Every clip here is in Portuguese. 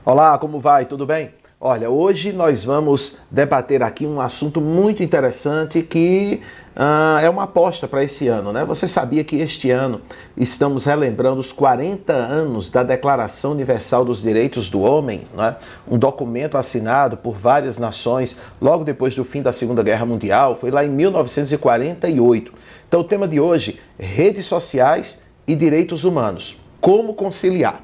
Olá, como vai? Tudo bem? Olha, hoje nós vamos debater aqui um assunto muito interessante que é uma aposta para esse ano, né? Você sabia que este ano estamos relembrando os 40 anos da Declaração Universal dos Direitos do Homem, né? Um documento assinado por várias nações logo depois do fim da Segunda Guerra Mundial, foi lá em 1948. Então o tema de hoje, redes sociais e direitos humanos, como conciliar?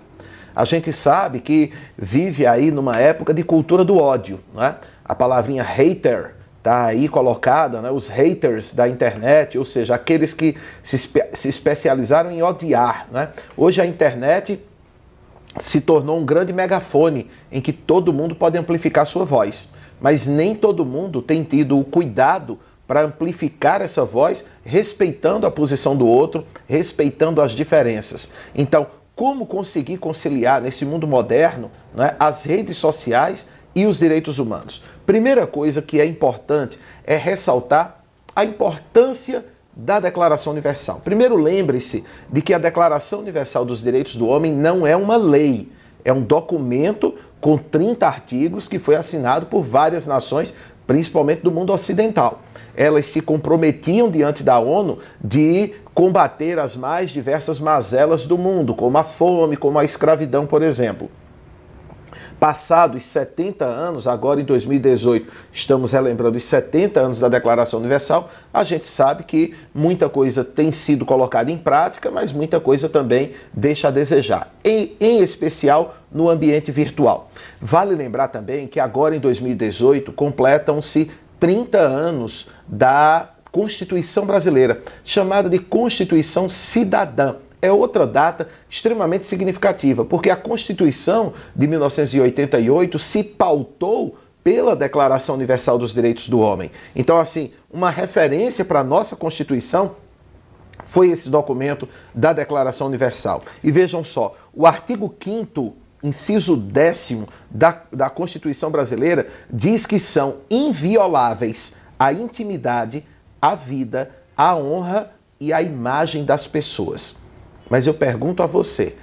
A gente sabe que vive aí numa época de cultura do ódio, né? A palavrinha hater está aí colocada, né? Os haters da internet, ou seja, aqueles que se especializaram em odiar, né? Hoje a internet se tornou um grande megafone em que todo mundo pode amplificar sua voz, mas nem todo mundo tem tido o cuidado para amplificar essa voz, respeitando a posição do outro, respeitando as diferenças. Então, como conseguir conciliar nesse mundo moderno, né, as redes sociais e os direitos humanos? Primeira coisa que é importante é ressaltar a importância da Declaração Universal. Primeiro, lembre-se de que a Declaração Universal dos Direitos do Homem não é uma lei, é um documento com 30 artigos que foi assinado por várias nações, principalmente do mundo ocidental. Elas se comprometiam diante da ONU de combater as mais diversas mazelas do mundo, como a fome, como a escravidão, por exemplo. Passados 70 anos, agora em 2018, estamos relembrando os 70 anos da Declaração Universal, a gente sabe que muita coisa tem sido colocada em prática, mas muita coisa também deixa a desejar, em especial no ambiente virtual. Vale lembrar também que agora em 2018 completam-se 30 anos da Constituição Brasileira, chamada de Constituição Cidadã. É outra data extremamente significativa, porque a Constituição de 1988 se pautou pela Declaração Universal dos Direitos do Homem. Então, assim, uma referência para a nossa Constituição foi esse documento da Declaração Universal. E vejam só, o artigo 5º, inciso 10º da Constituição Brasileira diz que são invioláveis a intimidade, a vida, a honra e a imagem das pessoas. Mas eu pergunto a você,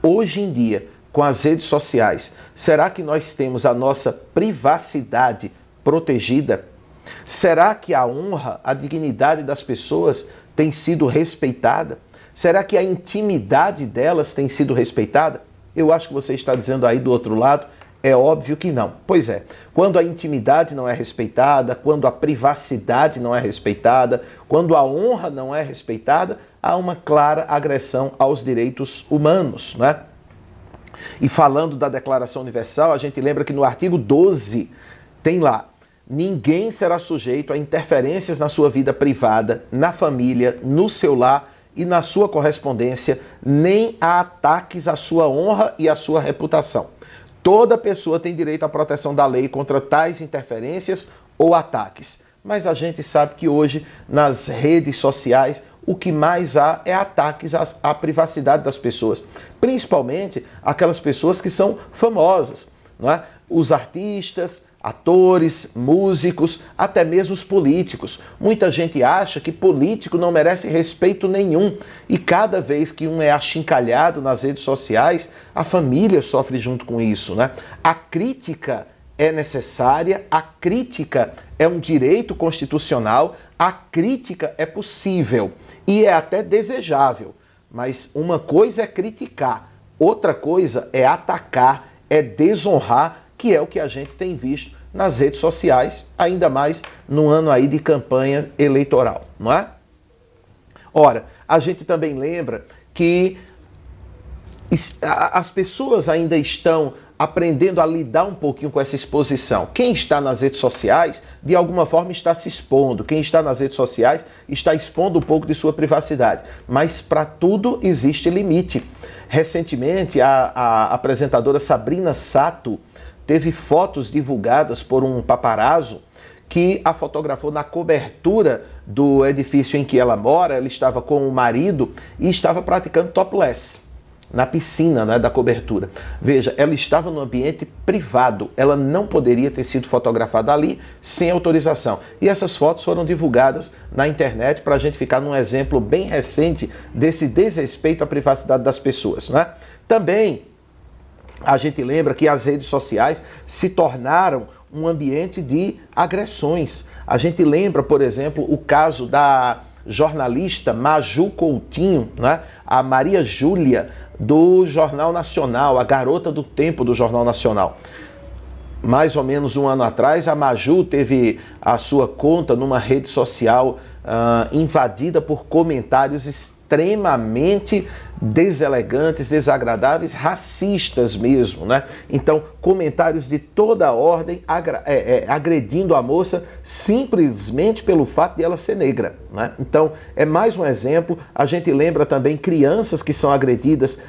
hoje em dia, com as redes sociais, será que nós temos a nossa privacidade protegida? Será que a honra, a dignidade das pessoas tem sido respeitada? Será que a intimidade delas tem sido respeitada? Eu acho que você está dizendo aí do outro lado, é óbvio que não. Pois é, quando a intimidade não é respeitada, quando a privacidade não é respeitada, quando a honra não é respeitada, há uma clara agressão aos direitos humanos, né? E falando da Declaração Universal, a gente lembra que no artigo 12 tem lá: ninguém será sujeito a interferências na sua vida privada, na família, no seu lar e na sua correspondência, nem a ataques à sua honra e à sua reputação. Toda pessoa tem direito à proteção da lei contra tais interferências ou ataques. Mas a gente sabe que hoje, nas redes sociais, o que mais há é ataques à privacidade das pessoas. Principalmente aquelas pessoas que são famosas, não é? Os artistas, atores, músicos, até mesmo os políticos. Muita gente acha que político não merece respeito nenhum. E cada vez que um é achincalhado nas redes sociais, a família sofre junto com isso, né? A crítica é necessária, a crítica é um direito constitucional, a crítica é possível e é até desejável. Mas uma coisa é criticar, outra coisa é atacar, é desonrar, que é o que a gente tem visto nas redes sociais, ainda mais no ano aí de campanha eleitoral, não é? Ora, a gente também lembra que as pessoas ainda estão aprendendo a lidar um pouquinho com essa exposição. Quem está nas redes sociais, de alguma forma está se expondo. Quem está nas redes sociais está expondo um pouco de sua privacidade. Mas para tudo existe limite. Recentemente, a apresentadora Sabrina Sato teve fotos divulgadas por um paparazzo que a fotografou na cobertura do edifício em que ela mora. Ela estava com o marido e estava praticando topless na piscina, né, da cobertura. Veja, ela estava no ambiente privado, ela não poderia ter sido fotografada ali sem autorização. E essas fotos foram divulgadas na internet para a gente ficar num exemplo bem recente desse desrespeito à privacidade das pessoas, né? Também A gente lembra que as redes sociais se tornaram um ambiente de agressões. A gente lembra, por exemplo, o caso da jornalista Maju Coutinho, né? A Maria Júlia, do Jornal Nacional, a garota do tempo do Jornal Nacional. Mais ou menos um ano atrás, a Maju teve a sua conta numa rede social invadida por comentários extremamente deselegantes, desagradáveis, racistas mesmo, né? Então, comentários de toda a ordem agredindo a moça simplesmente pelo fato de ela ser negra, né? Então, é mais um exemplo. A gente lembra também crianças que são agredidas,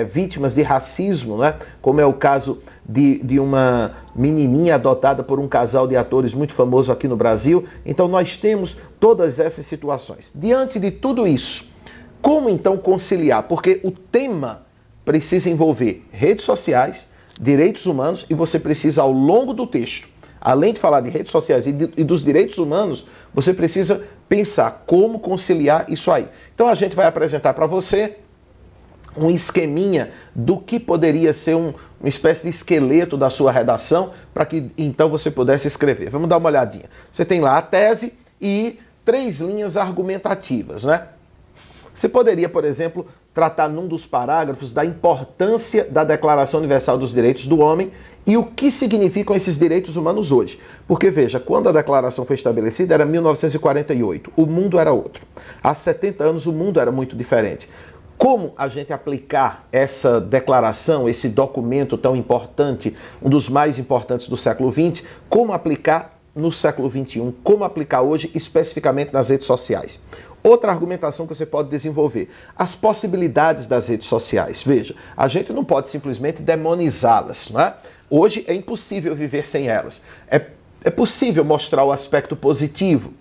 vítimas de racismo, né? Como é o caso de uma menininha adotada por um casal de atores muito famoso aqui no Brasil. Então, nós temos todas essas situações. Diante de tudo isso, como então conciliar? Porque o tema precisa envolver redes sociais, direitos humanos, e você precisa, ao longo do texto, além de falar de redes sociais e dos direitos humanos, você precisa pensar como conciliar isso aí. Então a gente vai apresentar para você um esqueminha do que poderia ser uma espécie de esqueleto da sua redação, para que então você pudesse escrever. Vamos dar uma olhadinha. Você tem lá a tese e 3 linhas argumentativas, né? Você poderia, por exemplo, tratar num dos parágrafos da importância da Declaração Universal dos Direitos do Homem e o que significam esses direitos humanos hoje. Porque, veja, quando a declaração foi estabelecida era 1948, o mundo era outro. Há 70 anos o mundo era muito diferente. Como a gente aplicar essa declaração, esse documento tão importante, um dos mais importantes do século XX, como aplicar no século XXI, como aplicar hoje especificamente nas redes sociais? Outra argumentação que você pode desenvolver, as possibilidades das redes sociais. Veja, a gente não pode simplesmente demonizá-las, não é? Hoje é impossível viver sem elas. É possível mostrar o aspecto positivo,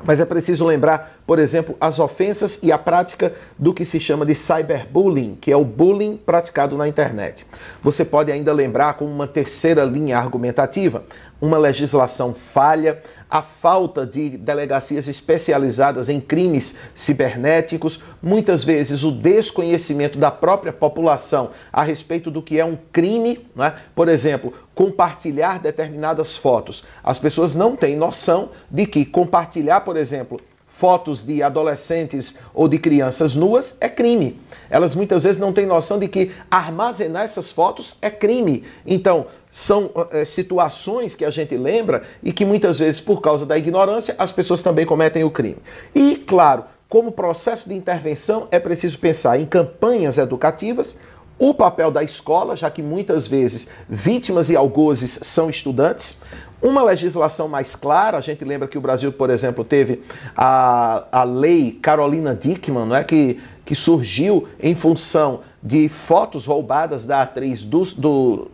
mas é preciso lembrar, por exemplo, as ofensas e a prática do que se chama de cyberbullying, que é o bullying praticado na internet. Você pode ainda lembrar, como uma terceira linha argumentativa, uma legislação falha, a falta de delegacias especializadas em crimes cibernéticos, muitas vezes o desconhecimento da própria população a respeito do que é um crime, né? Por exemplo, compartilhar determinadas fotos. As pessoas não têm noção de que compartilhar, por exemplo, fotos de adolescentes ou de crianças nuas é crime. Elas muitas vezes não têm noção de que armazenar essas fotos é crime. Então, são situações que a gente lembra e que muitas vezes, por causa da ignorância, as pessoas também cometem o crime. E, claro, como processo de intervenção, é preciso pensar em campanhas educativas, o papel da escola, já que muitas vezes vítimas e algozes são estudantes, uma legislação mais clara. A gente lembra que o Brasil, por exemplo, teve a lei Carolina Dickmann, não é? que surgiu em função de fotos roubadas da atriz do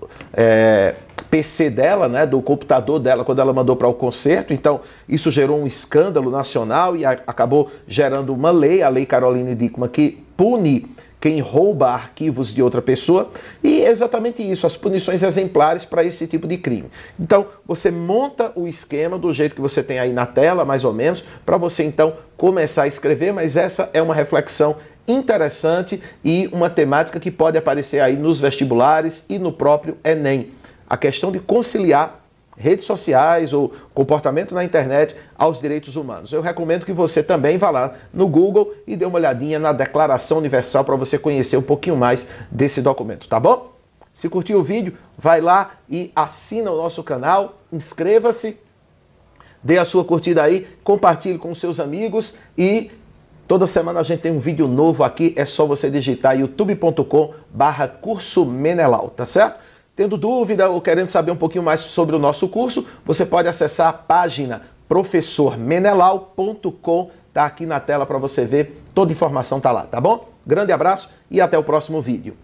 PC dela, né, do computador dela, quando ela mandou para o concerto. Então, isso gerou um escândalo nacional e acabou gerando uma lei, a lei Carolina Dickmann, que pune quem rouba arquivos de outra pessoa, e é exatamente isso, as punições exemplares para esse tipo de crime. Então, você monta o esquema do jeito que você tem aí na tela, mais ou menos, para você então começar a escrever, mas essa é uma reflexão interessante e uma temática que pode aparecer aí nos vestibulares e no próprio Enem. A questão de conciliar redes sociais ou comportamento na internet aos direitos humanos. Eu recomendo que você também vá lá no Google e dê uma olhadinha na Declaração Universal para você conhecer um pouquinho mais desse documento, tá bom? Se curtiu o vídeo, vai lá e assina o nosso canal, inscreva-se, dê a sua curtida aí, compartilhe com seus amigos e toda semana a gente tem um vídeo novo aqui, é só você digitar youtube.com/curso Menelau, tá certo? Tendo dúvida ou querendo saber um pouquinho mais sobre o nosso curso, você pode acessar a página professormenelau.com, tá aqui na tela para você ver, toda a informação tá lá, tá bom? Grande abraço e até o próximo vídeo.